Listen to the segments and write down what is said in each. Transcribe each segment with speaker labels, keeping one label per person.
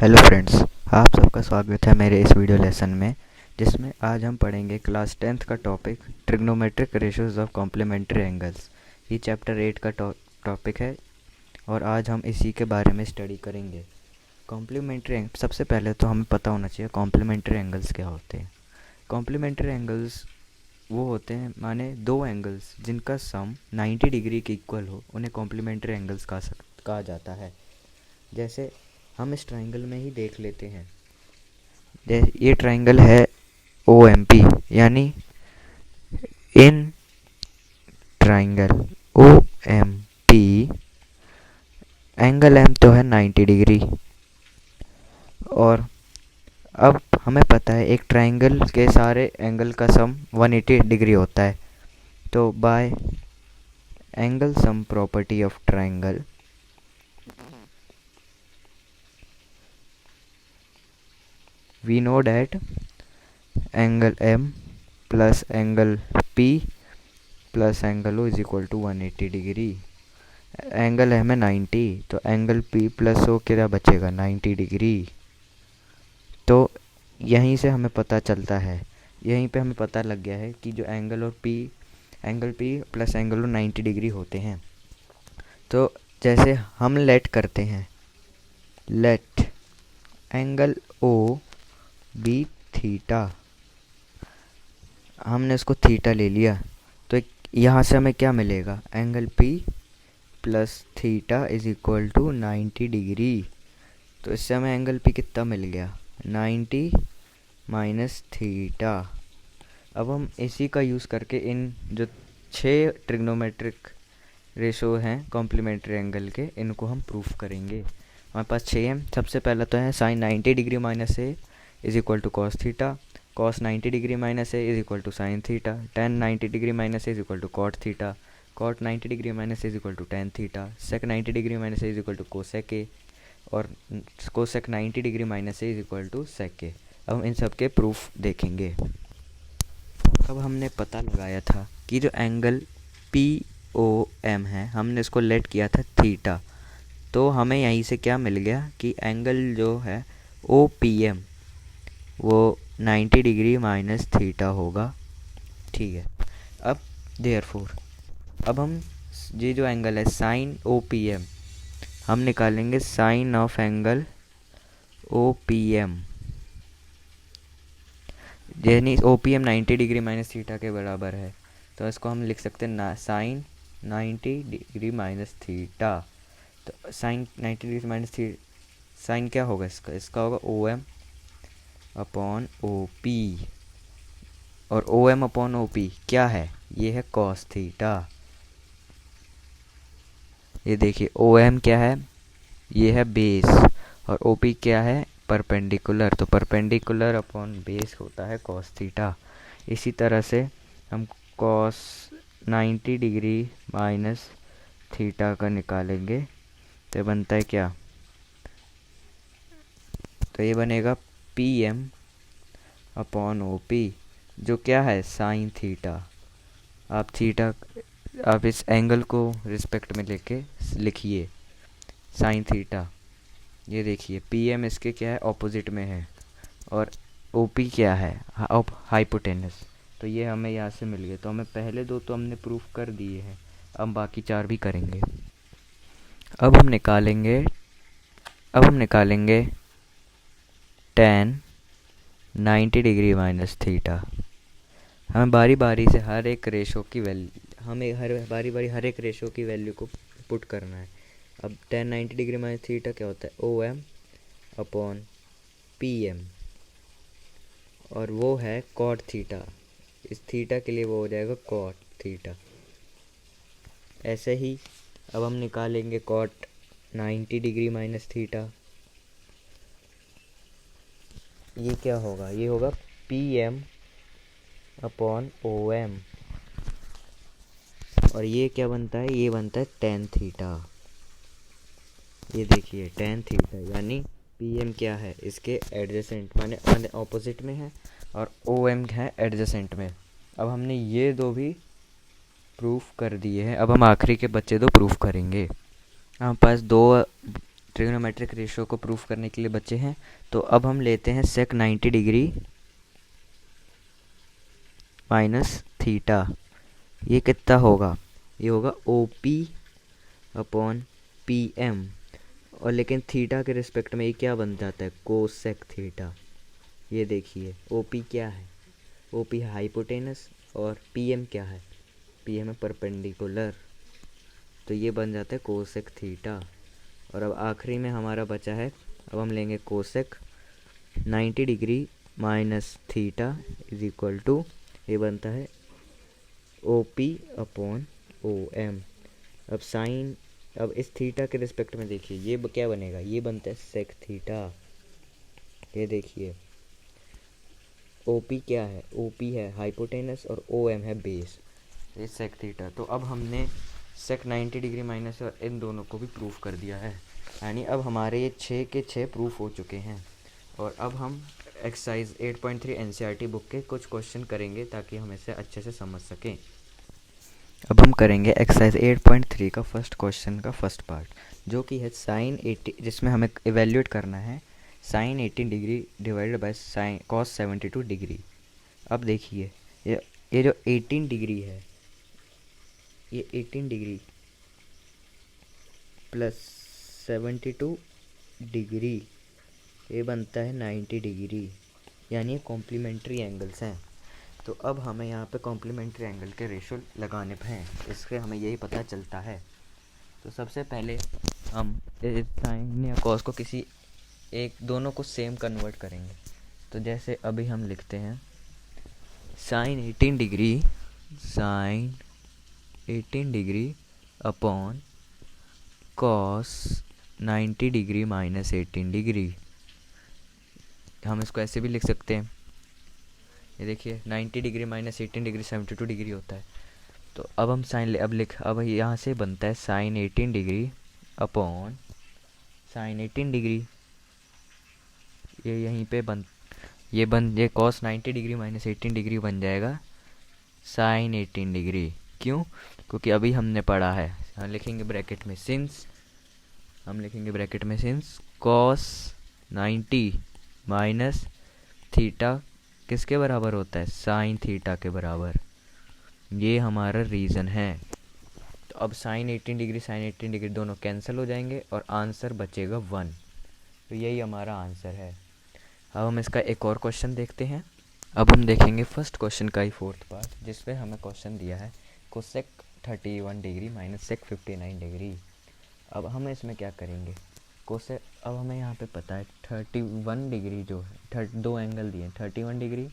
Speaker 1: Hello friends, आप सबका स्वागत है मेरे इस वीडियो लेसन में, जिसमें आज हम पढ़ेंगे क्लास 10th का topic trigonometric ratios of complementary angles. ये चैप्टर 8 का टॉपिक है और आज हम इसी के बारे में स्टडी करेंगे। कॉम्प्लीमेंट्री सबसे पहले तो हमें पता होना चाहिए कॉम्प्लीमेंट्री एंगल्स क्या होते हैं। कॉम्प्लीमेंट्री एंगल्स वो होते हैं, माने दो एंगल्स जिनका सम 90 डिग्री के इक्वल हो, उन्हें कॉम्प्लीमेंट्री एंगल्स कहा जाता है। जैसे हम इस ट्राइंगल में ही देख लेते हैं। ये ट्राइंगल है ओ एम पी, यानी in triangle O M P angle M तो है 90 डिग्री। और अब हमें पता है एक ट्राइंगल के सारे एंगल का सम 180 डिग्री होता है। तो bye angle sum property of triangle we know that angle M plus angle P plus angle O is equal to 180 degree. Angle M है 90, तो एंगल P प्लस O क्या बचेगा 90 डिग्री। तो यहीं से हमें पता चलता है, यहीं पे हमें पता लग गया है कि जो angle P plus angle O 90 degree होते हैं। तो जैसे हम लेट करते हैं, let angle O be theta, हमने इसको थीटा ले लिया। तो यहाँ से हमें क्या मिलेगा, angle P plus theta is equal to 90 degree. तो इससे हमें एंगल पी कितना मिल गया, 90 माइनस थीटा। अब हम इसी का यूज़ करके इन जो 6 ट्रिग्नोमेट्रिक रेशो हैं कॉम्प्लीमेंट्री एंगल के, इनको हम प्रूफ करेंगे। हमारे पास 6 हैं। सबसे पहला तो है sine 90 degree minus A is equal to cos theta, cos 90 degree minus A is equal to sine theta, tan 90 degree minus A is equal to cot theta, cot 90 degree minus A is equal to tan theta, sec 90 degree minus A is equal to cosec A, और cosec 90 degree minus A is equal to sec A. अब हम इन सब के proof देखेंगे। अब हमने पता लगाया था कि जो एंगल पी ओ एम है, हमने इसको लेट किया था थीटा। तो हमें यहीं से क्या मिल गया कि एंगल जो है ओ पी एम वो 90 डिग्री माइनस थीटा होगा। ठीक है। अब देयरफॉर अब हम ये जो एंगल है साइन ओ पी एम, हम निकालेंगे sine of angle O P M, यानी O P M 90 degree minus theta के बराबर है। तो इसको हम लिख सकते हैं साइन 90 डिग्री माइनस थीटा। तो साइन 90 डिग्री माइनस थी, साइन क्या होगा इसका होगा O M upon O P, और O M upon O P क्या है, ये है कॉस थीटा। ये देखिए ओ एम क्या है, ये है बेस, और ओ पी क्या है, परपेंडिकुलर। तो परपेंडिकुलर अपॉन बेस होता है कॉस थीटा। इसी तरह से हम कॉस 90 डिग्री माइनस थीटा का निकालेंगे तो बनता है क्या, तो ये बनेगा P M upon O P, जो क्या है साइन थीटा। आप इस एंगल को रिस्पेक्ट में लेके लिखिए साइन थीटा। ये देखिए पी एम इसके क्या है, ऑपोजिट में है, और ओ पी क्या है, हाइपोटेनस। तो ये हमें यहाँ से मिल गया। तो हमें पहले दो तो हमने प्रूफ कर दिए हैं, अब बाकी 4 भी करेंगे। अब हम निकालेंगे टेन 90 डिग्री माइनस थीटा। हमें बारी बारी से हर एक रेशो की वैल्यू, हर एक रेशो की वैल्यू को पुट करना है। अब टेन 90 डिग्री माइनस थीटा क्या होता है, O M upon P M, और वो है कॉट थीटा। इस थीटा के लिए वो हो जाएगा कॉट थीटा। ऐसे ही अब हम निकालेंगे कॉट 90 डिग्री माइनस थीटा। ये क्या होगा, ये होगा P M upon O M, और ये क्या बनता है, ये बनता है टेन थीटा। ये देखिए टेन थीटा, यानी पी एम क्या है, इसके एडजेसेंट माने ऑपोजिट में है, और ओ एम है एडजेसेंट में। अब हमने ये दो भी प्रूफ कर दिए हैं। अब हम आखिरी के बच्चे दो प्रूफ करेंगे। हमारे पास दो ट्रिग्नोमेट्रिक रेशियो को प्रूफ करने के लिए बचे हैं। तो अब हम लेते हैं सेक 90 डिग्री माइनस थीटा। ये कितना होगा? ये होगा O P upon P M, और लेकिन थीटा के रिस्पेक्ट में ये क्या बन जाता है? Cosec theta. ये देखिए ओ पी क्या है? ओ पी है हाइपोटेनस, और पी एम क्या है? पी एम है परपेंडिकुलर। तो ये बन जाता है कोसेक थीटा। और अब आखिरी में हमारा बचा है, अब हम लेंगे cosec 90 degree minus theta is equal to, ये बनता है O P upon O M. अब साइन, अब इस थीटा के रिस्पेक्ट में देखिए ये क्या बनेगा? ये बनता है सेक थीटा। ये देखिए ओ पी क्या है? ओ पी है हाइपोटेनस और ओ एम है बेस, ये सेक थीटा। तो अब हमने सेक 90 डिग्री माइनस और इन दोनों को भी प्रूफ कर दिया है, यानी अब हमारे ये 6 के 6 प्रूफ हो चुके हैं। और अब हम एक्सरसाइज 8.3 एनसीईआरटी बुक के कुछ क्वेश्चन करेंगे ताकि हम इसे अच्छे से समझ सकें। अब हम करेंगे एक्सरसाइज 8.3 का फर्स्ट क्वेश्चन का फर्स्ट पार्ट, जो कि है साइन 80, जिसमें हमें इवेल्यूएट करना है sine 18 degree divided by sine cos 72 degree. अब देखिए ये जो 18 डिग्री है, ये 18 डिग्री प्लस 72 डिग्री, ये बनता है 90 डिग्री, यानी ये कॉम्प्लीमेंट्री एंगल्स हैं। तो अब हमें यहाँ पे कॉम्प्लीमेंट्री एंगल के रेशो लगाने हैं, इससे हमें यही पता चलता है। तो सबसे पहले हम साइन या कॉस को किसी एक, दोनों को सेम कन्वर्ट करेंगे। तो जैसे अभी हम लिखते हैं sine 18 degree upon cos 90 degree minus 18 degree. हम इसको ऐसे भी लिख सकते हैं, ये देखिए 90 डिग्री माइनस 18 डिग्री 72 डिग्री होता है। तो अब हम साइन अब यहाँ से बनता है sine 18 degree upon sine 18 degree. ये यहीं पे ये कॉस 90 डिग्री माइनस 18 डिग्री बन जाएगा साइन 18 डिग्री। क्यों? क्योंकि अभी हमने पढ़ा है, हम लिखेंगे ब्रैकेट में सिंस कॉस 90 माइनस थीटा किसके बराबर होता है? साइन थीटा के बराबर। ये हमारा रीज़न है। तो अब साइन 18 डिग्री दोनों कैंसिल हो जाएंगे और आंसर बचेगा 1। तो यही हमारा आंसर है। अब हम इसका एक और क्वेश्चन देखते हैं। अब हम देखेंगे फर्स्ट क्वेश्चन का ही फोर्थ पार्ट, जिसपे हमें क्वेश्चन दिया है cosec 31 degree minus sec 59 degree. अब हम इसमें क्या करेंगे? कोसेक, अब हमें यहाँ पे पता है 31 डिग्री जो है, दो एंगल दिए हैं 31 डिग्री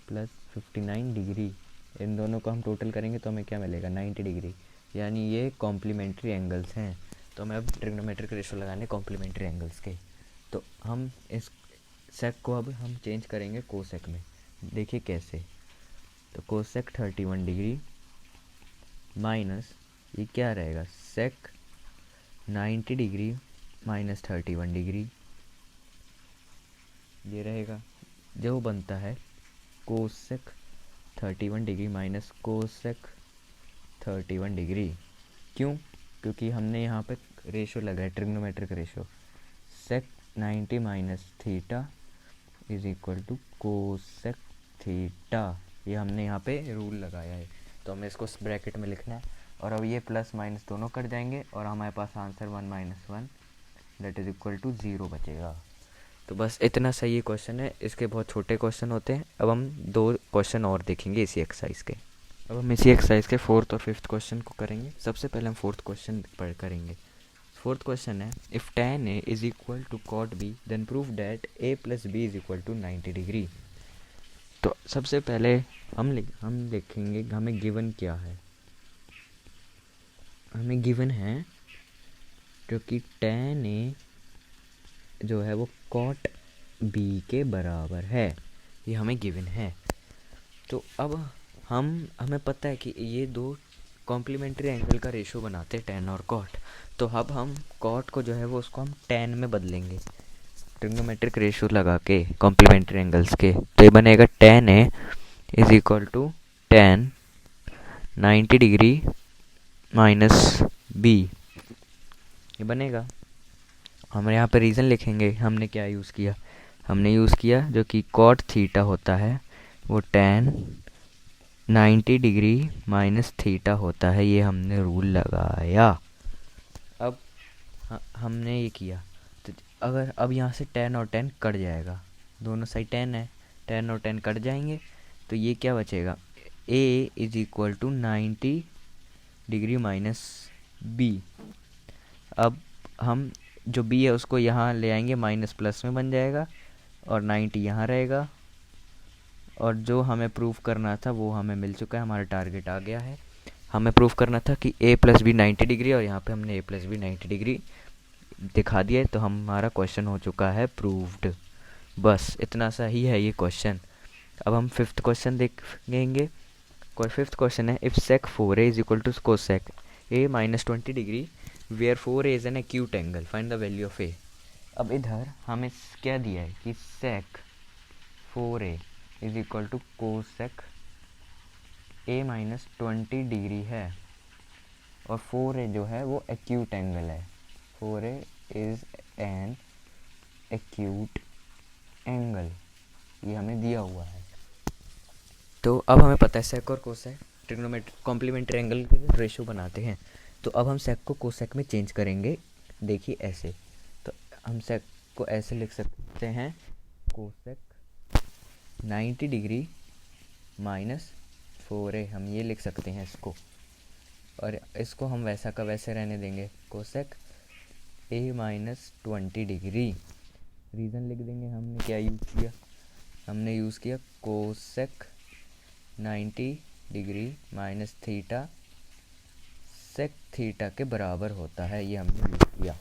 Speaker 1: प्लस 59 डिग्री, इन दोनों को हम टोटल करेंगे तो हमें क्या मिलेगा? 90 डिग्री, यानी ये कॉम्प्लीमेंट्री एंगल्स हैं। तो हमें अब ट्रिग्नोमेट्रिक रेशियो लगाने कॉम्प्लीमेंट्री एंगल्स के। तो हम इस सेक को अब हम चेंज करेंगे कोसेक में। देखिए कैसे। तो कोसेक 31 डिग्री माइनस ये क्या रहेगा? सेक 90 डिग्री माइनस 31 डिग्री, ये रहेगा, जो बनता है cosec 31 degree minus cosec 31 degree. क्यों? क्योंकि हमने यहाँ पे रेशो लगाया trigonometric ratio, sec 90 minus theta is equal to cosec theta. ये हमने यहाँ पे रूल लगाया है, तो हमें इसको ब्रैकेट में लिखना है। और अब ये प्लस माइनस दोनों कट जाएंगे और हमारे पास answer 1 - 1 that is equal to 0 बचेगा। तो बस इतना सही ये क्वेश्चन है, इसके बहुत छोटे क्वेश्चन होते हैं। अब हम 2 क्वेश्चन और देखेंगे इसी एक्सरसाइज के। अब हम इसी एक्सरसाइज के 4th और 5th क्वेश्चन को करेंगे। सबसे पहले हम 4th क्वेश्चन पढ़ करेंगे। 4th क्वेश्चन है if tan a is equal to cot b then prove that a plus B is equal to 90 degree. तो सबसे पहले हम लिखेंगे हमें गिवन क्या है। हमें गिवन है क्योंकि tan a जो है वो cot b के बराबर है, ये हमें गिवन है। तो अब हमें पता है कि ये दो कॉम्प्लीमेंट्री एंगल का रेशो बनाते हैं tan और cot। तो अब हम cot को जो है वो उसको हम tan में बदलेंगे ट्रिग्नोमेट्रिक रेशो लगा के कॉम्प्लीमेंट्री एंगल्स के। तो ये बनेगा tan a is equal to tan 90 degree minus b, ये बनेगा। हम यहाँ पे रीज़न लिखेंगे। हमने क्या यूज़ किया, हमने यूज़ किया जो कि कॉट थीटा होता है वो tan 90 डिग्री माइनस थीटा होता है, ये हमने रूल लगाया। अब हमने ये किया तो अगर अब यहाँ से tan और tan कट जाएगा, दोनों साइड tan है, tan और tan कट जाएंगे तो ये क्या बचेगा, a is equal to 90 degree minus b। अब हम जो b है उसको यहाँ ले आएंगे, माइनस प्लस में बन जाएगा और 90 यहाँ रहेगा। और जो हमें प्रूफ करना था वो हमें मिल चुका है, हमारा टारगेट आ गया है। हमें प्रूफ करना था कि a प्लस बी 90 डिग्री, और यहाँ पे हमने a प्लस बी 90 डिग्री दिखा दिया है, तो हमारा क्वेश्चन हो चुका है प्रूव्ड। बस इतना सा ही है ये क्वेश्चन। अब हम फिफ्थ क्वेश्चन देखेंगे। फिफ्थ क्वेश्चन है, if sec 4a is equal to cosec a minus 20 degree where 4a is an acute angle, find the value of a। अब इधर हमें क्या दिया है कि sec 4a is equal to cosec a minus 20 degree है, और 4a जो है वो एक्यूट एंगल है। 4a is an acute angle, ये हमें दिया हुआ है। तो अब हमें पता है सेक और कोसेक ट्रिग्नोमेट्रिक कॉम्प्लीमेंट्री एंगल के रेशो बनाते हैं। तो अब हम सेक को कोसेक में चेंज करेंगे। देखिए ऐसे, तो हम सेक को ऐसे लिख सकते हैं, कोसेक 90 डिग्री माइनस 4a, हम ये लिख सकते हैं इसको। और इसको हम वैसा का वैसे रहने देंगे, cosec a minus 20 degree. Reason लिख देंगे, हमने क्या यूज़ किया, हमने यूज़ किया cosec 90 degree minus theta sec theta के बराबर होता है, ये हमने यूज़ किया।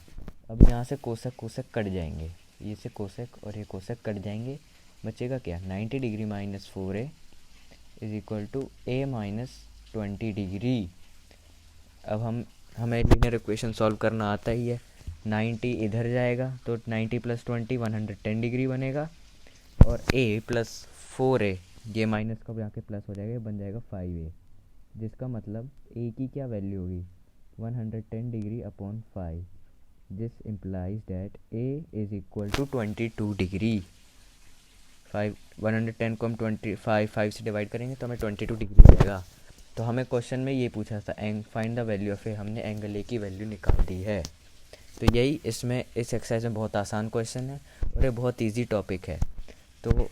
Speaker 1: अब यहाँ से कोसेक कोसेक कट जाएंगे, ये से कोसेक और ये कोसेक कट जाएंगे, बचेगा क्या, 90 degree minus 4a is equal to a minus 20 degree. अब हमें लीनियर इक्वेशन सॉल्व करना आता ही है। 90 इधर जाएगा तो 90 प्लस 20 110 डिग्री बनेगा, और a प्लस 4a ये माइनस का यहाँ के प्लस हो जाएगा, बन जाएगा 5a, जिसका मतलब a की क्या वैल्यू होगी 110 degree upon 5, this implies that a is equal to 22 degree. 110 को हम 5 से डिवाइड करेंगे तो हमें 22 डिग्री मिलेगा। तो हमें क्वेश्चन में ये पूछा था फाइंड द वैल्यू ऑफ ए, हमने एंगल ए की वैल्यू निकाल दी है। तो यही इसमें इस एक्सरसाइज में बहुत आसान क्वेश्चन है और ये बहुत इजी टॉपिक है। तो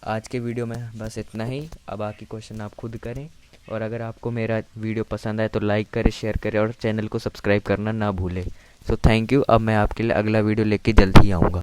Speaker 1: आज के वीडियो में बस इतना ही। अब बाकी क्वेश्चन आप खुद करें, और अगर आपको मेरा वीडियो पसंद आए तो लाइक करें, शेयर करें और चैनल को सब्सक्राइब करना ना भूलें। So thank you. अब मैं आपके लिए अगला वीडियो लेके जल्द ही आऊँगा।